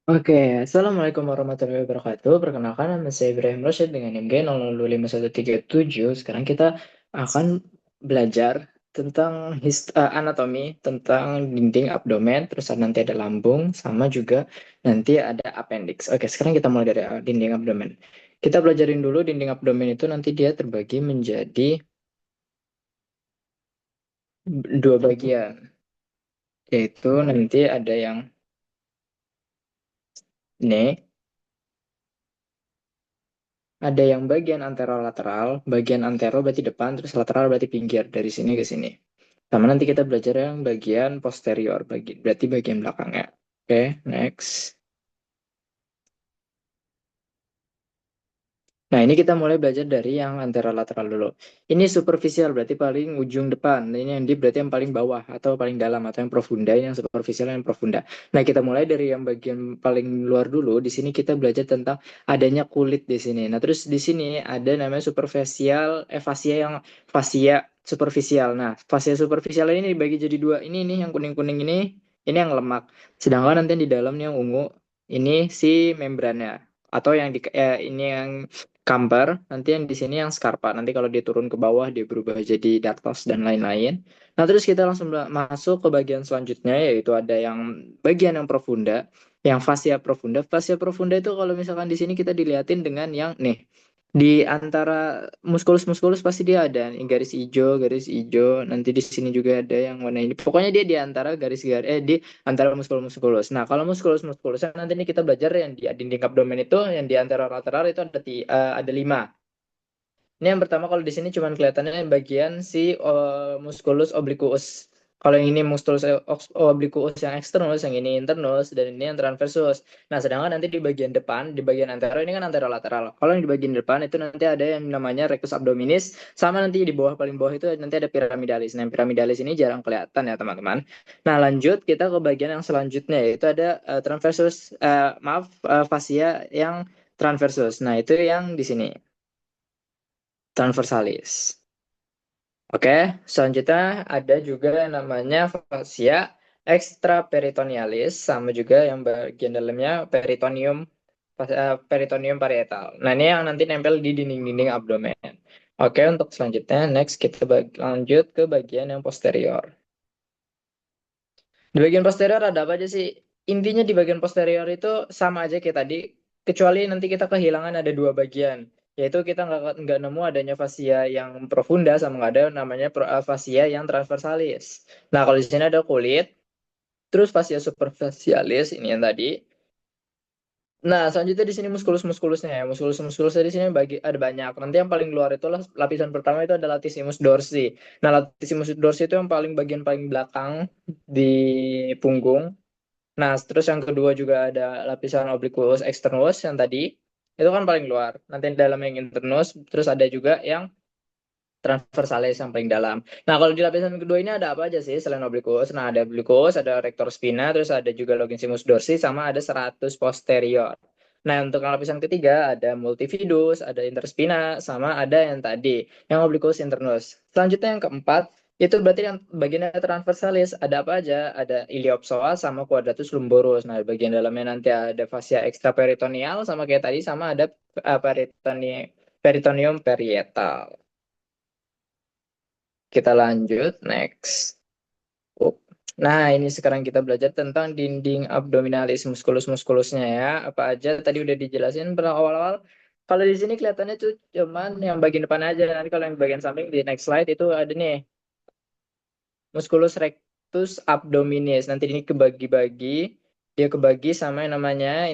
Oke, Assalamualaikum warahmatullahi wabarakatuh. Perkenalkan, nama saya Ibrahim Rosyid dengan NIM 005137. Sekarang kita akan belajar tentang anatomi, tentang dinding abdomen, terus nanti ada lambung, sama juga nanti ada appendix. Oke, sekarang kita mulai dari dinding abdomen. Kita belajarin dulu dinding abdomen itu nanti dia terbagi menjadi dua bagian, yaitu nanti ada yang ini. Ada yang bagian anterolateral, bagian antero berarti depan, terus lateral berarti pinggir dari sini ke sini. Sama nanti kita belajar yang bagian posterior, berarti bagian belakangnya. Oke, next. Nah, ini kita mulai belajar dari yang anterolateral dulu. Ini superficial, berarti paling ujung depan. Nah, ini yang deep, berarti yang paling bawah, atau paling dalam, atau yang profunda. Ini yang superficial, yang profunda. Nah, kita mulai dari yang bagian paling luar dulu. Di sini kita belajar tentang adanya kulit di sini. Nah, terus di sini ada namanya superficial, fasia superficial. Nah, fasia superficial ini dibagi jadi dua. Ini yang kuning-kuning ini yang lemak. Sedangkan nanti yang di dalam yang ungu, ini si membrannya. Atau yang ini yang kambar, nanti yang di sini yang scarpa. Nanti kalau dia turun ke bawah dia berubah jadi dartos dan lain-lain. Nah, terus kita langsung masuk ke bagian selanjutnya, yaitu ada yang bagian yang profunda, yang fascia profunda. Fascia profunda itu kalau misalkan di sini kita dilihatin dengan yang nih, di antara muskulus-muskulus pasti dia ada nih, garis hijau. Nanti di sini juga ada yang warna ini. Pokoknya dia di antara garis-garis di antara muskulus-muskulus. Nah, kalau muskulus-muskulus nanti ini kita belajar yang di dinding abdomen itu, yang di antara lateral itu ada 5. Ini yang pertama, kalau di sini cuma kelihatannya bagian si musculus obliquus. Kalau yang ini musculus obliquus yang externus, yang ini internus, dan ini yang transversus. Nah, sedangkan nanti di bagian depan, di bagian antero ini kan anterolateral. Kalau yang di bagian depan itu nanti ada yang namanya rectus abdominis, sama nanti di bawah, paling bawah itu nanti ada piramidalis. Nah, piramidalis ini jarang kelihatan ya teman-teman. Nah, lanjut kita ke bagian yang selanjutnya, yaitu ada transversus, fascia yang transversus. Nah, itu yang di sini transversalis. Oke, selanjutnya ada juga yang namanya fascia extraperitonealis, sama juga yang bagian dalamnya peritoneum parietal. Nah, ini yang nanti nempel di dinding-dinding abdomen. Oke, untuk selanjutnya, next kita lanjut ke bagian yang posterior. Di bagian posterior ada apa aja sih? Intinya di bagian posterior itu sama aja kayak tadi, kecuali nanti kita kehilangan ada dua bagian. Yaitu kita nggak nemu adanya fascia yang profunda, sama nggak ada namanya fascia yang transversalis. Nah, kalau di sini ada kulit, terus fascia superficialis ini yang tadi. Nah, selanjutnya di sini muskulus-muskulusnya ya. Muskulus-muskulusnya di sini ada banyak. Nanti yang paling luar itu lapisan pertama itu ada latissimus dorsi. Nah, latissimus dorsi itu yang bagian paling belakang di punggung. Nah, terus yang kedua juga ada lapisan obliquus externus yang tadi. Itu kan paling luar. Nanti di dalam yang internus, terus ada juga yang transversalis yang paling dalam. Nah, kalau di lapisan kedua ini ada apa aja sih selain obliquus? Nah, ada obliquus, ada rector spina, terus ada juga longissimus dorsi, sama ada serratus posterior. Nah, untuk yang lapisan ketiga ada multifidus, ada interspina, sama ada yang tadi, yang obliquus internus. Selanjutnya yang keempat, itu berarti yang bagian transversalis ada apa aja? Ada iliopsoas sama quadratus lumborus. Nah, bagian dalamnya nanti ada fascia extraperitoneal sama kayak tadi, sama ada peritoneum parietal. Kita lanjut, next. Oh. Nah, ini sekarang kita belajar tentang dinding abdominalis, muskulus-muskulusnya ya. Apa aja tadi udah dijelasin pada awal-awal. Kalau di sini kelihatannya tuh cuman yang bagian depan aja. Nanti kalau yang bagian samping di next slide itu ada nih, musculus rectus abdominis. Nanti ini kebagi-bagi, dia kebagi sama yang namanya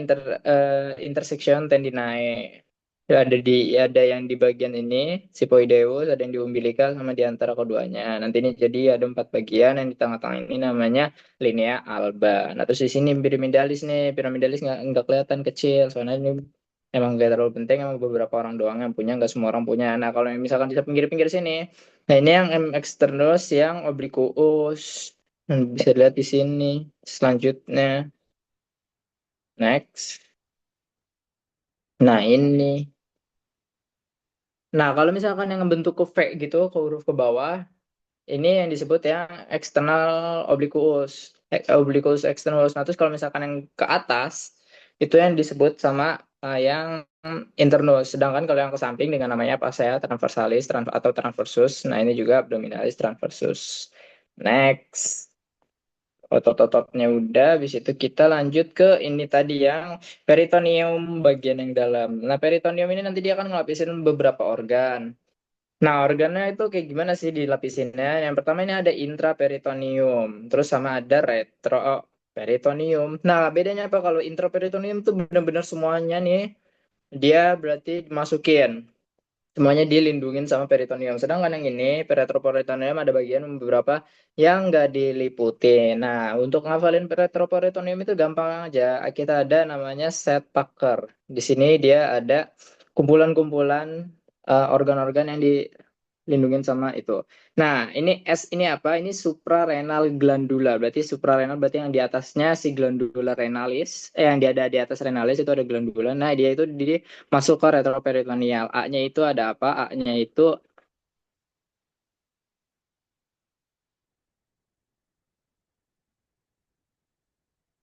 intersection tendinae. Ya, ada yang di bagian ini sipoideus, ada yang di umbilical, sama di antara keduanya. Nanti ini jadi ada 4 bagian, yang di tengah-tengah ini namanya linea alba. Nah, terus di sini piramidalis nih, piramidalis nggak kelihatan kecil, soalnya ini emang nggak terlalu penting, emang beberapa orang doang yang punya, nggak semua orang punya. Nah, kalau yang misalkan di pinggir-pinggir sini, nah ini yang M externus, yang obliquus. Bisa dilihat di sini. Selanjutnya, next. Nah, ini. Nah, kalau misalkan yang bentuk ke V gitu, ke huruf ke bawah, ini yang disebut yang external obliquus, obliquus externus. Nah, terus kalau misalkan yang ke atas, Itu yang disebut sama yang internus. Sedangkan kalau yang ke samping dengan namanya apa saya transversalis atau transversus. Nah, ini juga abdominalis transversus. Next. Otot-ototnya udah, habis itu kita lanjut ke ini tadi yang peritoneum bagian yang dalam. Nah, peritoneum ini nanti dia akan ngelapisin beberapa organ. Nah, organnya itu kayak gimana sih dilapisinnya? Yang pertama ini ada intraperitoneum, terus sama ada retroperitoneum. Nah, bedanya apa kalau intraperitoneum tuh benar-benar semuanya nih, dia berarti dimasukin. Semuanya dilindungin sama peritoneum. Sedangkan yang ini, retroperitoneum ada bagian beberapa yang nggak diliputi. Nah, untuk ngafalin retroperitoneum itu gampang aja. Kita ada namanya set Packer. Di sini dia ada kumpulan-kumpulan organ-organ yang dilindungin sama itu. Nah, ini S ini apa? Ini suprarenal glandula. Berarti suprarenal berarti yang di atasnya si glandula renalis. Yang dia ada di atas renalis itu ada glandula. Nah, dia itu di masuk ke retroperitoneal. A-nya itu ada apa? A-nya itu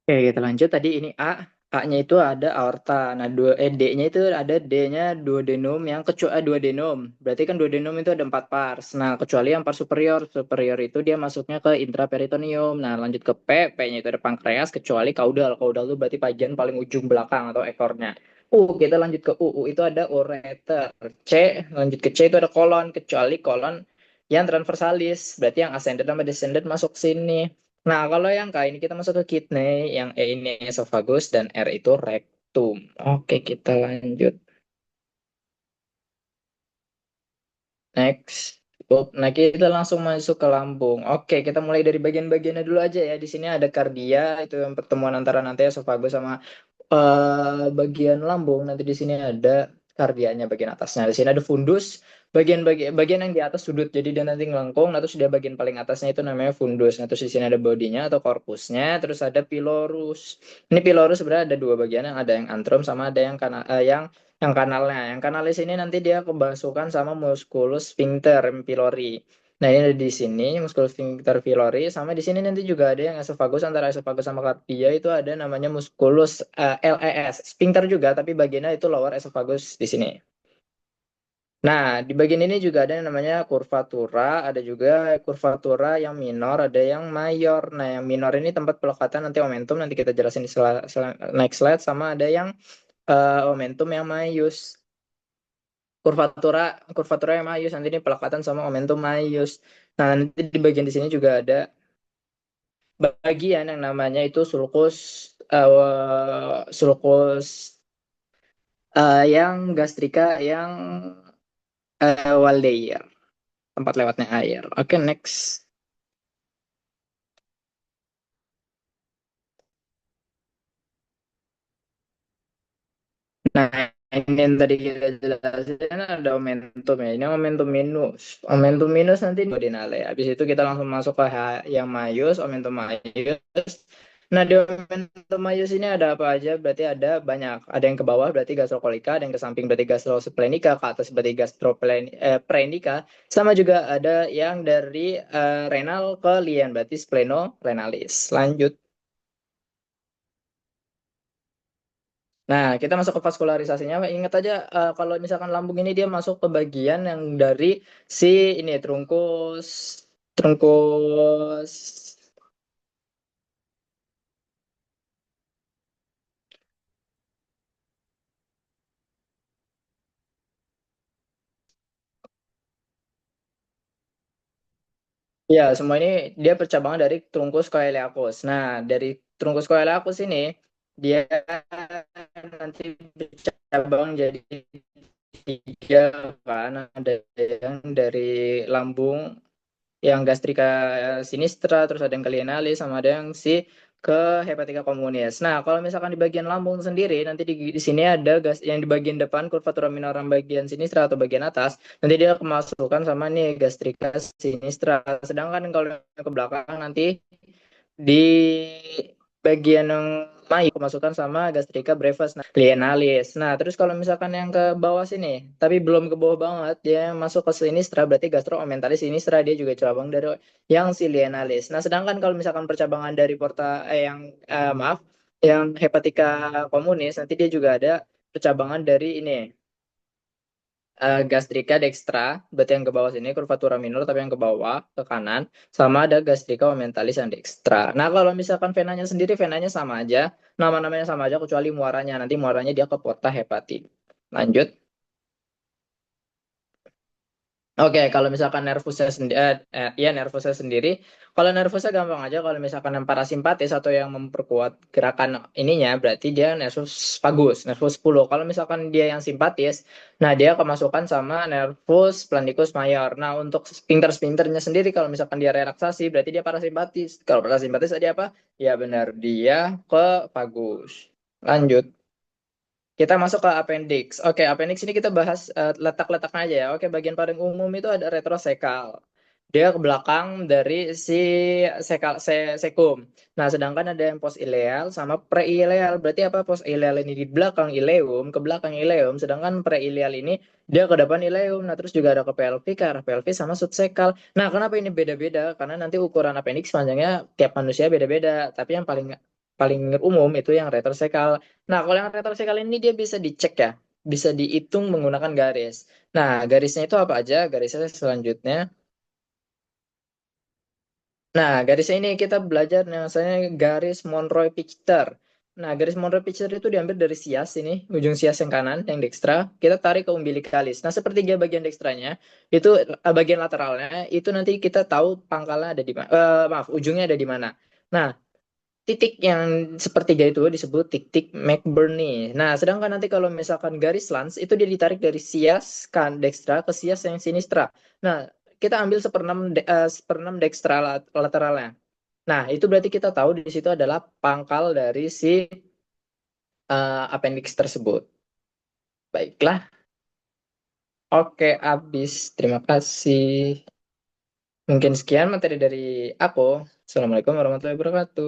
oke, kita lanjut. Tadi ini A. A-nya itu ada aorta. Nah, D-nya itu ada D-nya duodenum yang kecuali duodenum. Berarti kan duodenum itu ada 4 pars. Nah, kecuali yang pars superior. Superior itu dia masuknya ke intraperitoneum. Nah, lanjut ke P. P-nya itu ada pankreas kecuali kaudal. Kaudal itu berarti bagian paling ujung belakang atau ekornya. Kita lanjut ke U. U itu ada ureter. C, lanjut ke C itu ada kolon. Kecuali kolon yang transversalis. Berarti yang ascended sama descended masuk sini. Nah, kalau yang K ini kita masuk ke kidney, yang E ini esophagus, dan R itu rectum. Oke, kita lanjut. Next. Nah, kita langsung masuk ke lambung. Oke, kita mulai dari bagian-bagiannya dulu aja ya. Di sini ada kardia, itu yang pertemuan antara nanti esophagus sama bagian lambung. Nanti di sini ada kardianya bagian atasnya. Di sini ada fundus, bagian yang di atas sudut. Jadi dia nanti ngelengkung. Nah, terus dia bagian paling atasnya itu namanya fundus. Nah, terus di sini ada bodinya atau korpusnya. Terus ada pilorus. Ini pilorus sebenarnya ada dua bagian, yang ada yang antrum sama ada yang kanalnya. Yang kanalis ini nanti dia kemasukan sama musculus sphincter pylori. Nah, ini ada di sini musculus sphincter pylori, sama di sini nanti juga ada yang esophagus, antara esophagus sama kardia itu ada namanya musculus LES. Sphincter juga tapi bagiannya itu lower esophagus di sini. Nah, di bagian ini juga ada yang namanya curvatura, ada juga curvatura yang minor, ada yang mayor. Nah, yang minor ini tempat pelekatan nanti momentum, nanti kita jelasin di next slide, sama ada yang momentum yang maius. Kurvatura kurvatura yang maius nanti ini pelekatan sama momentum maius. Nah, nanti di bagian di sini juga ada bagian yang namanya itu sulcus yang gastrika yang Waldeyer, tempat lewatnya air. Oke, next. Nah, ini yang tadi kita jelasin ada momentum ya. Ini momentum minus. Momentum minus nanti di ordinale. Habis itu kita langsung masuk ke yang maius, momentum maius. Nah, di momentum maius ini ada apa aja? Berarti ada banyak. Ada yang ke bawah berarti gastrokolika, ada yang ke samping berarti gastrosplenika, ke atas berarti gastroprenika, sama juga ada yang dari renal ke lien berarti splenorenalis. Lanjut. Nah, kita masuk ke vaskularisasinya. Ingat aja kalau misalkan lambung ini dia masuk ke bagian yang dari si ini trunkus trunkus ya, semua ini dia percabangan dari trunkus coeliacus. Nah, dari trunkus coeliacus ini dia nanti bercabang jadi tiga kan. Ada yang dari lambung yang gastrika sinistra, terus ada yang kalienalis, sama ada yang ke hepatika communis. Nah, kalau misalkan di bagian lambung sendiri, nanti di sini ada gas yang di bagian depan curvatura minorum bagian sinistra atau bagian atas, nanti dia kemasukan sama nih gastrika sinistra. Sedangkan kalau yang ke belakang nanti di bagian yang mayu kemasukan sama gastrika brevis nah, lienalis. Nah, terus kalau misalkan yang ke bawah sini, tapi belum ke bawah banget, dia masuk ke sinistra berarti gastroomentalis sinistra, dia juga cabang dari yang si lienalis. Nah, sedangkan kalau misalkan percabangan dari maaf, Yang hepatika komunis nanti dia juga ada percabangan dari ini gastrika dextra, berarti yang ke bawah sini curvatura minor tapi yang ke bawah ke kanan, sama ada gastrika omentalis yang dextra. Nah kalau misalkan venanya sendiri, venanya sama aja, nama-namanya sama aja kecuali muaranya. Nanti muaranya dia ke porta hepatik. Lanjut. Oke, kalau misalkan nervusnya sendiri, ya nervusnya sendiri. Kalau nervusnya gampang aja. Kalau misalkan yang parasimpatis atau yang memperkuat gerakan ininya, berarti dia nervus vagus, nervus 10. Kalau misalkan dia yang simpatis, nah dia kemasukan sama nervus planticus mayor. Nah untuk sphincter-sphincternya sendiri, kalau misalkan dia relaksasi, berarti dia parasimpatis. Kalau parasimpatis tadi apa? Ya benar, dia ke vagus. Lanjut. Kita masuk ke appendix. Oke, appendix ini kita bahas letak-letaknya aja ya. Oke, bagian paling umum itu ada retrosekal. Dia ke belakang dari si sekum. Nah, sedangkan ada yang post ileal sama pre-ileal. Berarti apa? Post ileal ini di belakang ileum, ke belakang ileum, sedangkan pre-ileal ini dia ke depan ileum. Nah, terus juga ada ke pelvic, ke arah pelvis sama subsekal. Nah, kenapa ini beda-beda? Karena nanti ukuran appendix panjangnya tiap manusia beda-beda. Tapi yang paling paling umum itu yang retrosekal. Nah, kalau yang retrosekal ini dia bisa dicek ya, bisa dihitung menggunakan garis. Nah, garisnya itu apa aja? Garisnya selanjutnya. Nah, garisnya ini kita belajar yang misalnya garis Monroe-Pitcher. Nah, garis Monroe-Pitcher itu diambil dari sias ini, ujung sias yang kanan, yang dekstra. Kita tarik ke umbilikalis. Nah, sepertiga bagian dekstranya, itu bagian lateralnya, itu nanti kita tahu pangkalnya ada di mana. Maaf, ujungnya ada di mana. Nah, titik yang sepertiga itu disebut titik McBurney. Nah, sedangkan nanti kalau misalkan garis lans itu dia ditarik dari sias kan dekstra ke sias yang sinistra. Nah, kita ambil seperenam dekstra lateralnya. Nah, itu berarti kita tahu di situ adalah pangkal dari si appendix tersebut. Baiklah, oke, habis. Terima kasih. Mungkin sekian materi dari aku. Assalamualaikum warahmatullahi wabarakatuh.